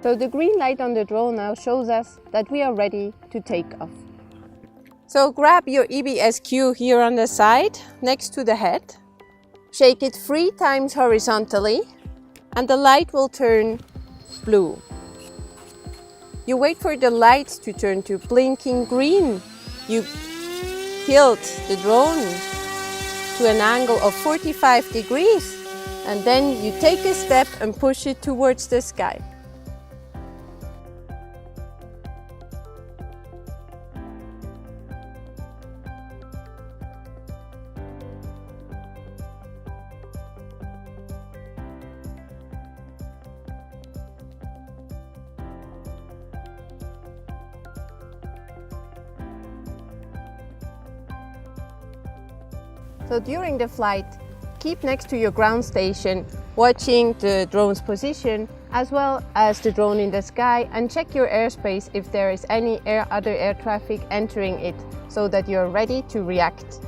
So the green light on the drone now shows us that we are ready to take off. So grab your eBee SQ here on the side, next to the head. Shake it 3 times horizontally, and the light will turn blue. You wait for the light to turn to blinking green. You tilt the drone to an angle of 45 degrees, and then you take a step and push it towards the sky. So during the flight, keep next to your ground station, watching the drone's position as well as the drone in the sky, and check your airspace if there is any other air traffic entering it so that you're ready to react.